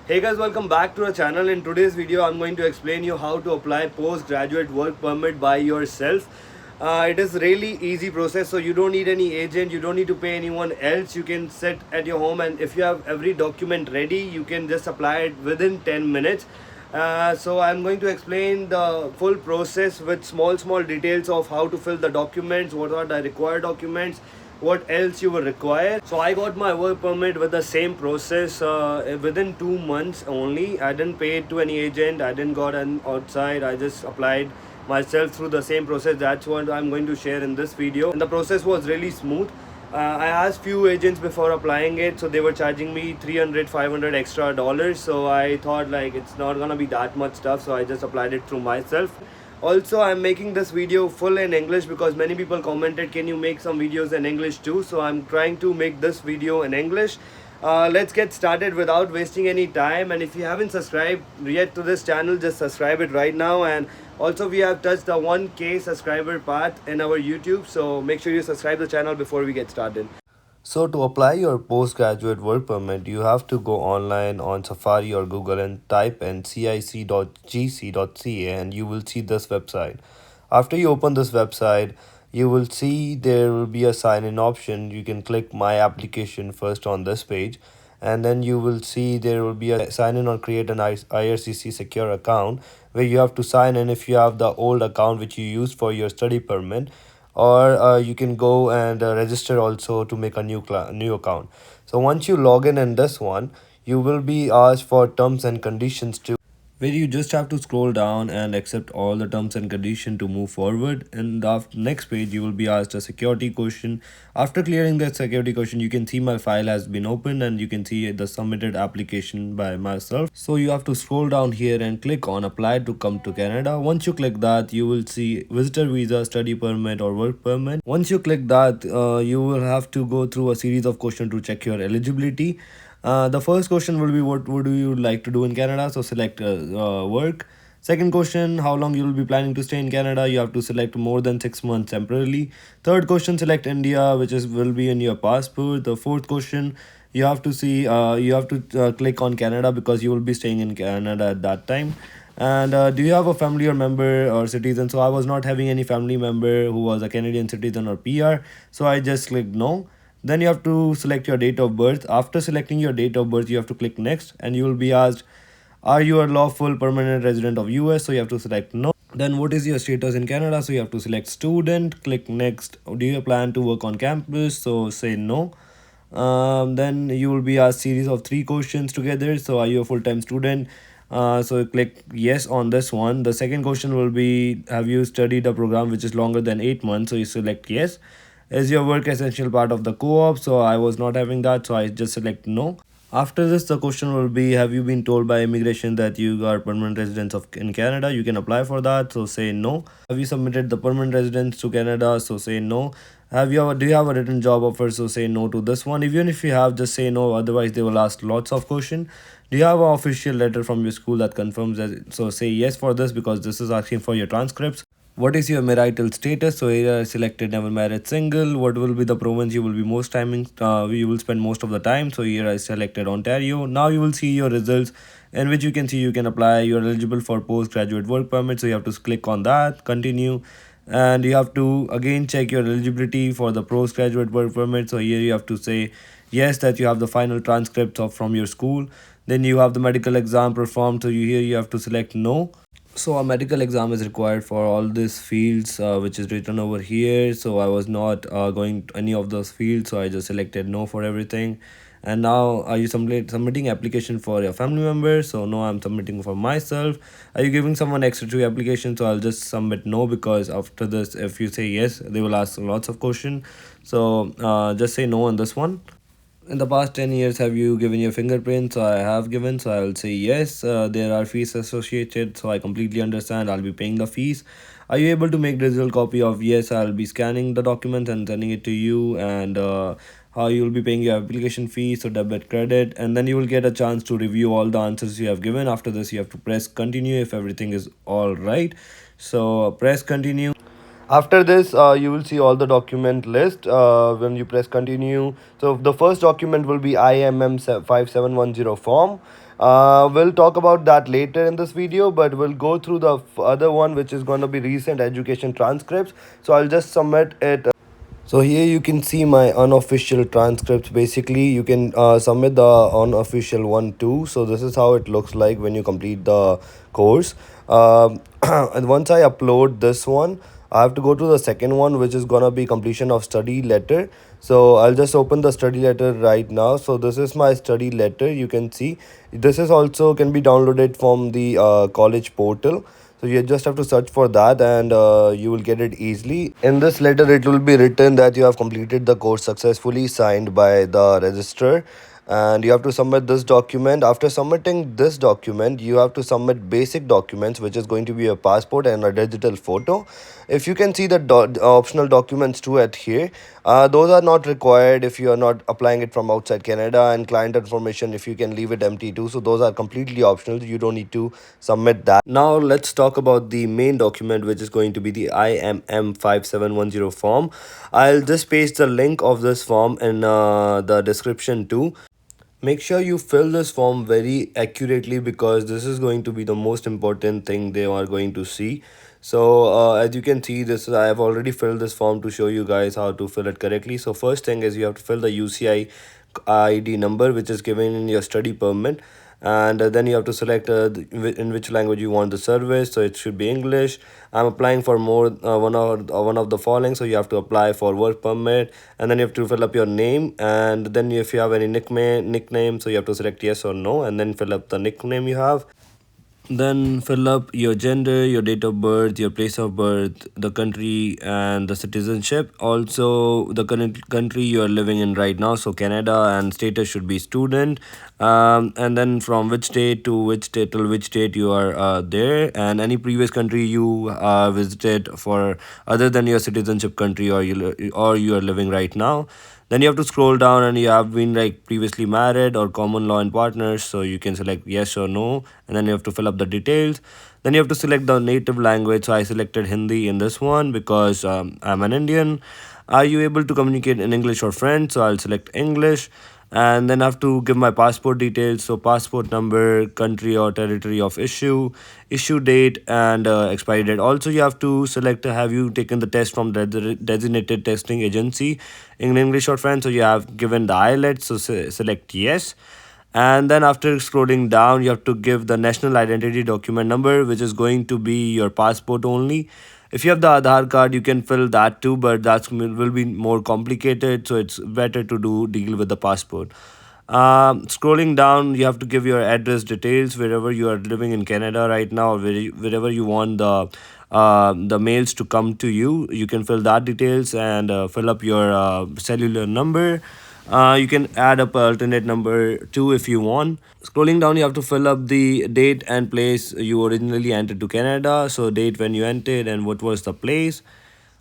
Hey guys, welcome back to our channel. In today's video, I'm going to explain you how to apply postgraduate work permit by yourself. It is really easy process, so you don't need any agent, you don't need to pay anyone else. You can sit at your home, and if you have every document ready, you can just apply it within 10 minutes. So I'm going to explain the full process with small details of how to fill the documents, what are the required documents, what else you will require. So I got my work permit with the same process within 2 months only. I didn't pay it to any agent, I didn't got an outside, I just applied myself through the same process. That's what I'm going to share in this video, and the process was really smooth. I asked few agents before applying it, so they were charging me 300 500 extra dollars. So I thought like it's not gonna be that much stuff, so I just applied it through myself. Also, I'm making this video full in English because many people commented, can you make some videos in English too? So I'm trying to make this video in English. Let's get started without wasting any time. And if you haven't subscribed yet to this channel, just subscribe it right now. And also, we have touched the 1K subscriber part in our YouTube, so make sure you subscribe the channel before we get started. So to apply your postgraduate work permit, you have to go online on Safari or Google and type in cic.gc.ca, and you will see this website. After you open this website, you will see there will be a sign in option. You can click my application first on this page, and then you will see there will be a sign in or create an IRCC secure account, where you have to sign in if you have the old account which you used for your study permit, or you can go and register also to make a new account. So once you log in this one, you will be asked for terms and conditions too, where you just have to scroll down and accept all the terms and condition to move forward. In the next page, you will be asked a security question. After clearing that security question, you can see my file has been opened, and you can see the submitted application by myself. So you have to scroll down here and click on apply to come to Canada. Once you click that, you will see visitor visa, study permit or work permit. Once you click that, you will have to go through a series of questions to check your eligibility. The first question will be, what would you like to do in Canada? So select work. Second question, how long you will be planning to stay in Canada? You have to select more than 6 months temporarily. Third question, select India, which is will be in your passport. The fourth question, you have to see you have to click on Canada because you will be staying in Canada at that time. And do you have a family or member or citizen? So I was not having any family member who was a Canadian citizen or PR, so I just clicked no. Then you have to select your date of birth. After selecting your date of birth, you have to click next, and you will be asked, are you a lawful permanent resident of US? So you have to select no. Then what is your status in Canada? So you have to select student, click next. Do you plan to work on campus? So say no. Then you will be asked series of three questions together. So are you a full-time student? So click yes on this one. The second question will be, have you studied a program which is longer than 8 months? So you select yes. Is your work essential part of the co-op? So I was not having that, so I just select no. After this, the question will be, have you been told by immigration that you are permanent residents of in Canada? You can apply for that, so say no. Have you submitted the permanent residence to Canada? So say no. Do you have a written job offer? So say no to this one. Even if you have, just say no, otherwise they will ask lots of questions. Do you have an official letter from your school that confirms that? So say yes for this, because this is asking for your transcripts. What is your marital status? So here I selected never married, single. What will be the province you will be most timing? You will spend most of the time. So here I selected Ontario. Now you will see your results, in which you can see you can apply. You are eligible for postgraduate work permit. So you have to click on that, continue, and you have to again check your eligibility for the postgraduate work permit. So here you have to say yes, that you have the final transcripts of from your school. Then you have the medical exam performed. So here you have to select no. So a medical exam is required for all these fields, which is written over here. So I was not going to any of those fields, so I just selected no for everything. And now, are you submitting application for your family member? So no, I'm submitting for myself. Are you giving someone extra to your application? So I'll just submit no, because after this, if you say yes, they will ask lots of questions. So just say no on this one. In the past 10 years, have you given your fingerprints? So I have given, so I will say yes. There are fees associated, so I completely understand. I'll be paying the fees. Are you able to make digital copy of? Yes, I'll be scanning the document and sending it to you. And how you will be paying your application fee, so debit, credit, and then you will get a chance to review all the answers you have given. After this, you have to press continue if everything is all right. So press continue. After this, you will see all the document list when you press continue. So the first document will be IMM 5710 form. We'll talk about that later in this video, but we'll go through the other one, which is going to be recent education transcripts. So I'll just submit it. So here you can see my unofficial transcripts. Basically, you can submit the unofficial one too. So this is how it looks like when you complete the course. And once I upload this one, I have to go to the second one, which is gonna be completion of study letter. So I'll just open the study letter right now. So this is my study letter. You can see this is also can be downloaded from the college portal. So you just have to search for that, and you will get it easily. In this letter, it will be written that you have completed the course successfully, signed by the registrar, and you have to submit this document. After submitting this document, you have to submit basic documents, which is going to be a passport and a digital photo. If you can see the optional documents too at here, those are not required if you are not applying it from outside Canada, and client information, if you can leave it empty too. So those are completely optional. You don't need to submit that. Now let's talk about the main document, which is going to be the IMM 5710 form. I'll just paste the link of this form in the description too. Make sure you fill this form very accurately, because this is going to be the most important thing they are going to see. So as you can see, this I have already filled this form to show you guys how to fill it correctly. So first thing is you have to fill the UCI ID number, which is given in your study permit, and then you have to select in which language you want the service. So it should be English. I'm applying for more one of the following, so you have to apply for work permit, and then you have to fill up your name, and then if you have any nickname, so you have to select yes or no, and then fill up the nickname you have. Then fill up your gender, your date of birth, your place of birth, the country, and the citizenship. Also, the current country you are living in right now. So Canada, and status should be student. And then from which state to which state till which state you are there, and any previous country you visited for other than your citizenship country, or you are living right now. Then you have to scroll down, and you have been like previously married or common law and partners, so you can select yes or no, and then you have to fill up the details. Then you have to select the native language. So I selected Hindi in this one because I'm an Indian. Are you able to communicate in English or French? So I'll select English, and then I have to give my passport details. So passport number, country or territory of issue date, and expiry date. Also, you have to select have you taken the test from the designated testing agency in English or French. So you have given the IELTS, so select yes. And then after scrolling down, you have to give the national identity document number, which is going to be your passport only. If you have the Aadhaar card, you can fill that too, but that will be more complicated, so it's better to deal with the passport. Scrolling down, you have to give your address details wherever you are living in Canada right now, or wherever you want the mails to come to you. You can fill that details, and fill up your cellular number. You can add up alternate number too if you want. Scrolling down, you have to fill up the date and place you originally entered to Canada. So date when you entered and what was the place.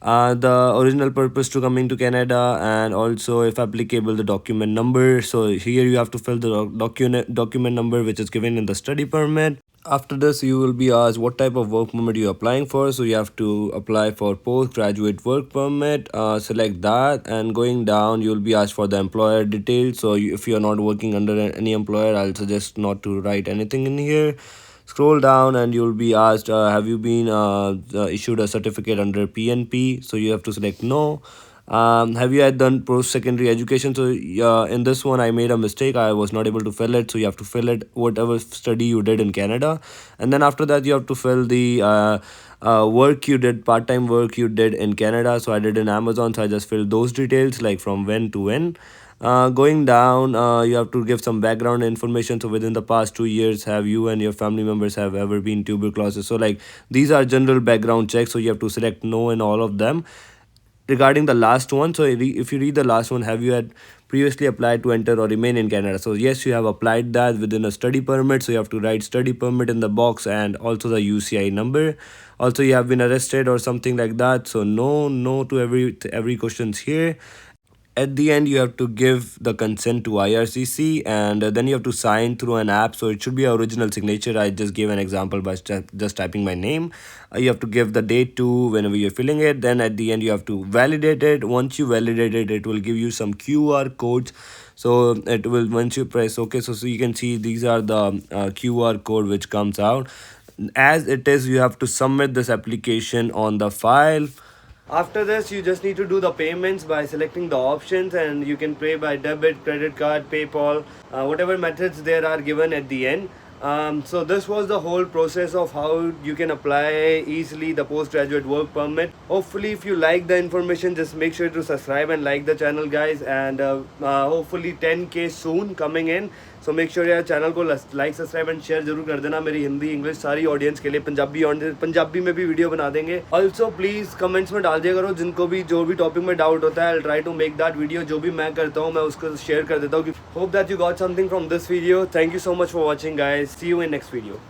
The original purpose to coming to Canada, and also if applicable the document number. So here you have to fill the document number, which is given in the study permit. After this, you will be asked what type of work permit you are applying for. So you have to apply for postgraduate work permit. Select that, and going down, you will be asked for the employer details. So if you are not working under any employer, I'll suggest not to write anything in here. Scroll down, and you'll be asked, have you been issued a certificate under PNP? So you have to select no. Have you had done post-secondary education? So in this one I made a mistake. I was not able to fill it, so you have to fill it whatever study you did in Canada. And then after that, you have to fill the work you did, part-time work you did in Canada. So I did in Amazon, so I just filled those details, like from when to when. Going down, you have to give some background information. So within the past 2 years, have you and your family members have ever been tuberculosis? So like these are general background checks, so you have to select no in all of them. Regarding the last one, so if you read the last one, have you had previously applied to enter or remain in Canada? So yes, you have applied that within a study permit, so you have to write study permit in the box, and also the UCI number. Also, you have been arrested or something like that, so no to every questions here. At the end, you have to give the consent to IRCC, and then you have to sign through an app. So it should be original signature. I just gave an example by just typing my name. You have to give the date to whenever you're filling it. Then at the end, you have to validate it. Once you validate it, it will give you some QR codes. So it will, once you press OK, so you can see these are the QR code which comes out. As it is, you have to submit this application on the file. After this, you just need to do the payments by selecting the options, and you can pay by debit, credit card, PayPal, whatever methods there are given at the end. So this was the whole process of how you can apply easily the postgraduate work permit. Hopefully, if you like the information, just make sure to subscribe and like the channel, guys. And hopefully 10K soon coming in. So make sure यार channel को like subscribe and share जरूर कर देना मेरी Hindi English सारी audience के लिए. पंजाबी में भी वीडियो बना देंगे. ऑल्सो प्लीज़ कमेंट्स में डाल दिया करो जिनको भी जो भी टॉपिक में डाउट होता है. I try to make that video. जो भी मैं करता हूँ मैं उसको शेयर कर देता हूँ. Hope that you got something from this video. Thank you so much for watching guys. See you in next video.